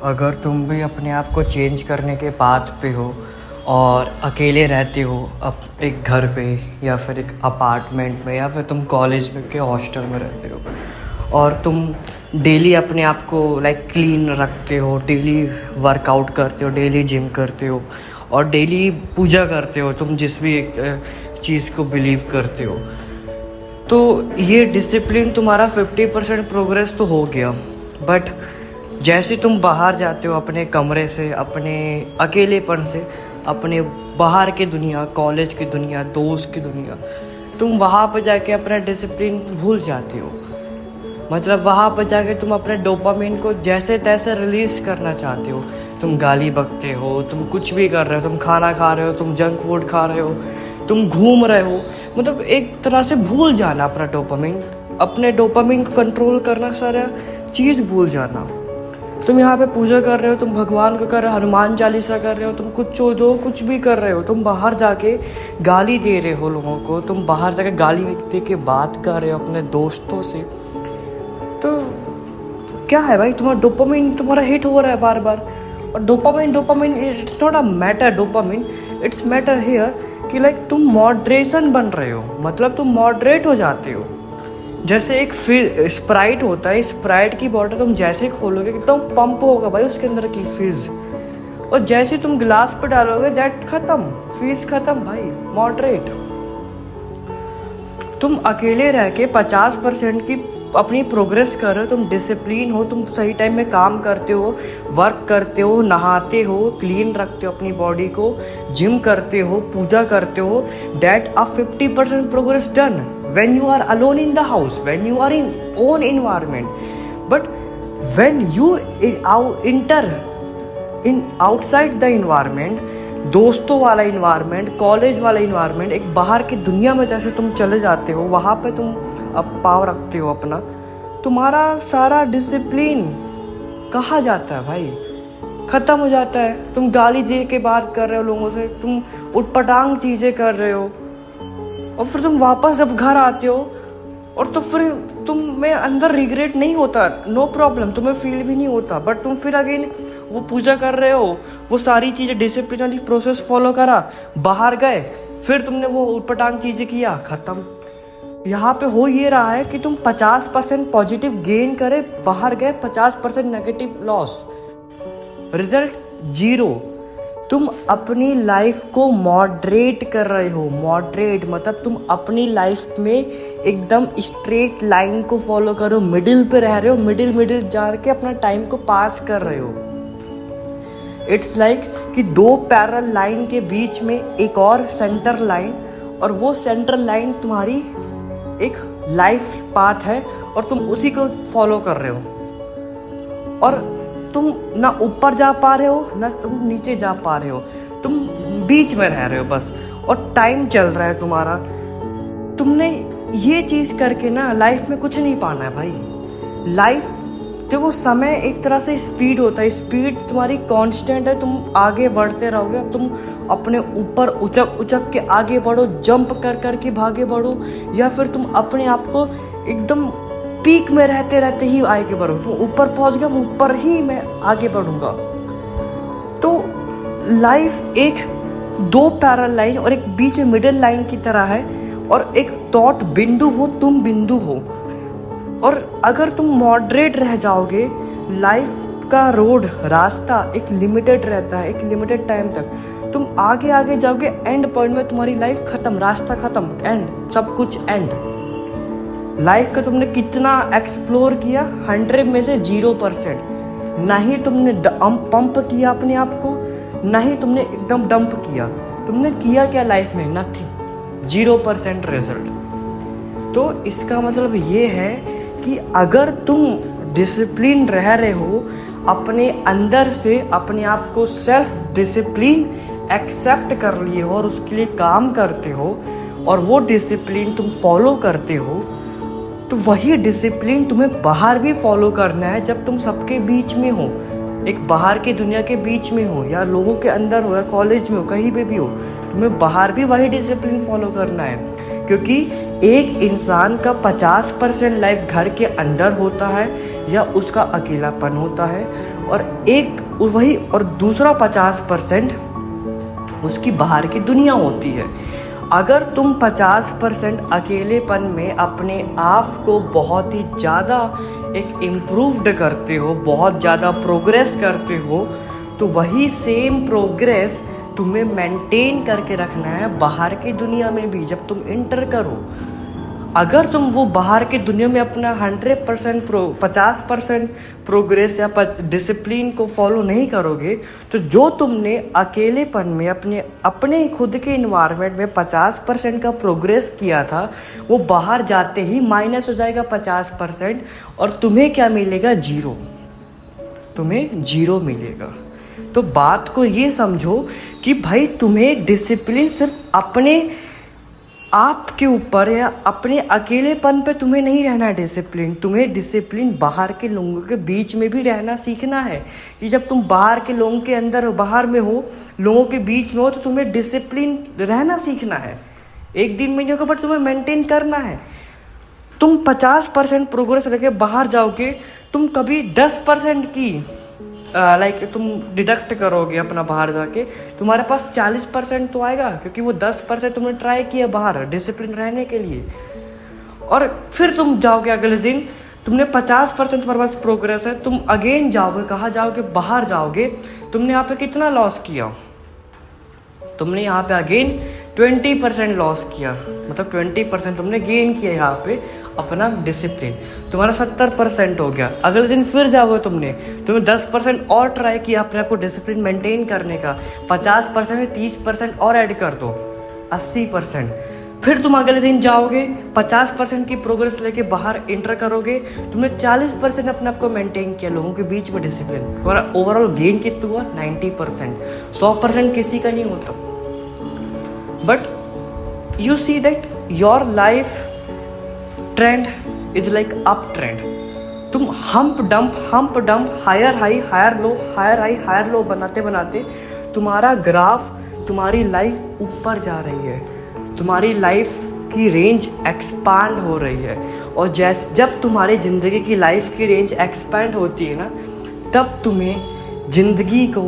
अगर तुम भी अपने आप को चेंज करने के पाथ पे हो और अकेले रहते हो एक घर पे या फिर एक अपार्टमेंट में या फिर तुम कॉलेज में के हॉस्टल में रहते हो और तुम डेली अपने आप को लाइक क्लीन रखते हो, डेली वर्कआउट करते हो, डेली जिम करते हो और डेली पूजा करते हो, तुम जिस भी एक चीज़ को बिलीव करते हो, तो ये डिसिप्लिन तुम्हारा 50% प्रोग्रेस तो हो गया। बट जैसे तुम बाहर जाते हो अपने कमरे से, अपने अकेलेपन से, अपने बाहर की दुनिया, कॉलेज की दुनिया, दोस्त की दुनिया, तुम वहाँ पर जाके अपना डिसिप्लिन भूल जाते हो। मतलब वहाँ पर जाके तुम अपने डोपामिन को जैसे तैसे रिलीज करना चाहते हो। तुम गाली बकते हो, तुम कुछ भी कर रहे हो, तुम खाना खा रहे हो, तुम जंक फूड खा रहे हो, तुम घूम रहे हो, मतलब एक तरह से भूल जाना अपना डोपामिन, अपने डोपामिन को कंट्रोल करना, सारा चीज़ भूल जाना। तुम यहाँ पे पूजा कर रहे हो, तुम भगवान को कर रहे हो, हनुमान चालीसा कर रहे हो, तुम कुछ भी कर रहे हो, तुम बाहर जाके गाली दे रहे हो लोगों को, तुम बाहर जाके गाली दे के बात कर रहे हो अपने दोस्तों से, तो क्या है भाई, तुम्हारा डोपामिन तुम्हारा हिट हो रहा है बार बार। और dopamine it's not a matter, dopamine it's matter here कि लाइक तुम मॉडरेशन बन रहे हो, मतलब तुम मॉडरेट हो जाते हो। जैसे एक स्प्राइट होता है, स्प्राइट की बॉटल तुम जैसे ही खोलोगे एकदम पंप होगा भाई उसके अंदर की फिज, और जैसे तुम गिलास पे डालोगे दैट खत्म, फीस खत्म भाई, मॉडरेट। तुम अकेले रह के 50% की अपनी प्रोग्रेस कर रहे हो, तुम डिसिप्लिन हो, तुम सही टाइम में काम करते हो, वर्क करते हो, नहाते हो, क्लीन रखते हो अपनी बॉडी को, जिम करते हो, पूजा करते हो, that a 50% progress done when you are alone in the house, when you are in own environment. But when you enter in outside the environment, दोस्तों वाला इन्वायरमेंट, कॉलेज वाला इन्वायरमेंट, एक बाहर की दुनिया में जैसे तुम चले जाते हो, वहाँ पे तुम अब पाव रखते हो अपना, तुम्हारा सारा डिसिप्लिन कहाँ जाता है भाई, ख़त्म हो जाता है। तुम गाली दे के बात कर रहे हो लोगों से, तुम उटपटांग चीज़ें कर रहे हो, और फिर तुम वापस जब घर आते हो और तो फिर तुम्हें अंदर रिग्रेट नहीं होता, नो प्रॉब्लम, तुम्हें फील भी नहीं होता, बट तुम फिर अगेन वो पूजा कर रहे हो, वो सारी चीज़ें डिसिप्लिनरी प्रोसेस फॉलो करा, बाहर गए, फिर तुमने वो उटपटांग चीज़ें किया, ख़त्म। यहाँ पे हो ये रहा है कि तुम 50% पॉजिटिव गेन करे, बाहर गए 50% नेगेटिव लॉस, रिजल्ट जीरो। तुम अपनी लाइफ को मॉडरेट कर रहे हो, मॉडरेट मतलब तुम अपनी लाइफ में एकदम स्ट्रेट लाइन को फॉलो करो, मिडिल पे रह रहे हो, मिडिल जाके अपना टाइम को पास कर रहे हो। इट्स लाइक कि दो पैरेलल लाइन के बीच में एक और सेंटर लाइन, और वो सेंटर लाइन तुम्हारी एक लाइफ पाथ है और तुम उसी को फॉलो कर रहे हो, और तुम ना ऊपर जा पा रहे हो ना तुम नीचे जा पा रहे हो, तुम बीच में रह रहे हो बस, और टाइम चल रहा है तुम्हारा। तुमने ये चीज़ करके ना लाइफ में कुछ नहीं पाना है भाई। लाइफ देखो, समय एक तरह से स्पीड होता है, स्पीड तुम्हारी कांस्टेंट है, तुम आगे बढ़ते रहोगे, तुम अपने ऊपर उचक के आगे बढ़ो, जंप कर के भागे बढ़ो, या फिर तुम अपने आप को एकदम पीक में रहते ही आगे बढ़ो, तुम ऊपर पहुंच गया, ऊपर ही मैं आगे बढ़ूंगा। तो लाइफ एक दो पैरेलल लाइन और एक बीच में मिडिल लाइन की तरह है, और एक थॉट बिंदु हो, तुम बिंदु हो, और अगर तुम मॉडरेट रह जाओगे, लाइफ का रोड रास्ता एक लिमिटेड रहता है, एक लिमिटेड टाइम तक तुम आगे जाओगे, एंड पॉइंट में तुम्हारी लाइफ खत्म, रास्ता खत्म, एंड सब कुछ एंड। लाइफ का तुमने कितना एक्सप्लोर किया, 100 में से 0%, ना ही तुमने पंप किया अपने आप को, ना ही तुमने एकदम डंप किया, तुमने किया क्या लाइफ में, नथिंग, 0% रिजल्ट। तो इसका मतलब ये है कि अगर तुम डिसिप्लिन रह रहे हो, अपने अंदर से अपने आप को सेल्फ डिसिप्लिन एक्सेप्ट कर लिए हो और उसके लिए काम करते हो, और वो डिसिप्लिन तुम फॉलो करते हो, तो वही डिसिप्लिन तुम्हें बाहर भी फॉलो करना है जब तुम सबके बीच में हो। एक बाहर की दुनिया के बीच में हो या लोगों के अंदर हो या कॉलेज में हो, कहीं पे भी हो, तुम्हें बाहर भी वही डिसिप्लिन फॉलो करना है। क्योंकि एक इंसान का 50% लाइफ घर के अंदर होता है या उसका अकेलापन होता है, और दूसरा 50% उसकी बाहर की दुनिया होती है। अगर तुम 50% अकेलेपन में अपने आप को बहुत ही ज़्यादा एक इम्प्रूव्ड करते हो, बहुत ज़्यादा प्रोग्रेस करते हो, तो वही सेम प्रोग्रेस तुम्हें मेंटेन करके रखना है बाहर की दुनिया में भी जब तुम इंटर करो। अगर तुम वो बाहर की दुनिया में अपना 50% प्रोग्रेस या डिसिप्लिन को फॉलो नहीं करोगे, तो जो तुमने अकेलेपन में अपने खुद के इन्वायरमेंट में 50% का प्रोग्रेस किया था, वो बाहर जाते ही माइनस हो जाएगा 50%, और तुम्हें क्या मिलेगा? जीरो। तुम्हें जीरो मिलेगा। तो बात को ये समझो कि भाई तुम्हें डिसिप्लिन सिर्फ अपने आप के ऊपर या अपने अकेलेपन पे तुम्हें नहीं रहना है डिसिप्लिन, तुम्हें डिसिप्लिन बाहर के लोगों के बीच में भी रहना सीखना है। कि जब तुम बाहर के लोगों के अंदर हो, बाहर में हो, लोगों के बीच में हो, तो तुम्हें डिसिप्लिन रहना सीखना है। एक दिन में नहीं होगा, बट तुम्हें मेंटेन करना है। तुम 50% प्रोग्रेस लेके बाहर जाओगे, तुम कभी 10% की तुम डिडक्ट करोगे अपना बाहर जाके, तुम्हारे पास 40% तो आएगा, क्योंकि वो 10% तुमने ट्राई किया बाहर डिसिप्लिन रहने के लिए। और फिर तुम जाओगे अगले दिन, तुमने 50% तुम्हारे पास प्रोग्रेस है, तुम अगेन जाओगे, कहाँ जाओगे? बाहर जाओगे। तुमने यहाँ पे कितना लॉस किया? तुमने यहाँ पे अगेन 20% लॉस किया, मतलब 20% तुमने गेन किया यहाँ पे अपना डिसिप्लिन। तुम्हारा 70% हो गया। अगले दिन फिर जाओगे, तुमने 10% और ट्राई किया अपने आप को डिसिप्लिन मेंटेन करने का। 50% में 30% और ऐड कर दो, 80%। फिर तुम अगले दिन जाओगे, 50% की प्रोग्रेस लेके बाहर इंटर करोगे। तुमने 40% अपने आप को मेंटेन किया लोगों के बीच में डिसिप्लिन। तुम्हारा ओवरऑल गेन कितना हुआ? 90%। 100% किसी का नहीं होता। But you see that your life trend is like uptrend. तुम hump dump, higher high, higher low, higher high, higher low बनाते तुम्हारा ग्राफ, तुम्हारी लाइफ ऊपर जा रही है, तुम्हारी लाइफ की रेंज एक्सपांड हो रही है। और जब तुम्हारी ज़िंदगी की लाइफ की रेंज एक्सपांड होती है ना, तब तुम्हें ज़िंदगी को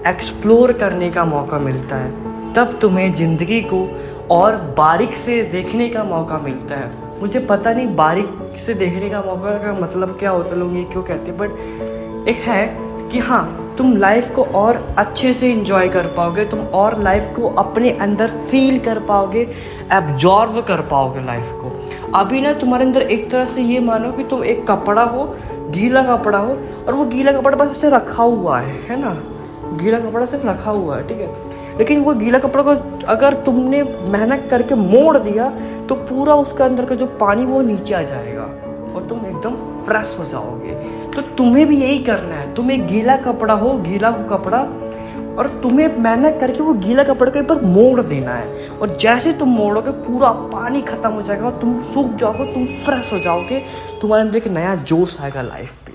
एक्सप्लोर करने का मौका मिलता है, तब तुम्हें ज़िंदगी को और बारीक से देखने का मौका मिलता है। मुझे पता नहीं बारीक से देखने का मौका का मतलब क्या होता है, लोग ये क्यों कहते हैं, बट एक है कि हाँ, तुम लाइफ को और अच्छे से एंजॉय कर पाओगे, तुम और लाइफ को अपने अंदर फील कर पाओगे, एब्जॉर्व कर पाओगे लाइफ को। अभी ना तुम्हारे अंदर एक तरह से ये मानो कि तुम एक कपड़ा हो, गीला कपड़ा हो, और वो गीला कपड़ा बस ऐसे रखा हुआ है ना, गीला कपड़ा सिर्फ रखा हुआ है, ठीक है। लेकिन वो गीला कपड़ा को अगर तुमने मेहनत करके मोड़ दिया, तो पूरा उसके अंदर का जो पानी वो नीचे आ जाएगा और तुम एकदम फ्रेश हो जाओगे। तो तुम्हें भी यही करना है। तुम एक गीला कपड़ा हो, गीला कपड़ा, और तुम्हें मेहनत करके वो गीला कपड़ा को एक बार मोड़ देना है। और जैसे तुम मोड़ोगे, पूरा पानी खत्म हो जाएगा और तुम सूख जाओगे, तुम फ्रेश हो जाओगे, तुम्हारे अंदर एक नया जोश आएगा लाइफ पे।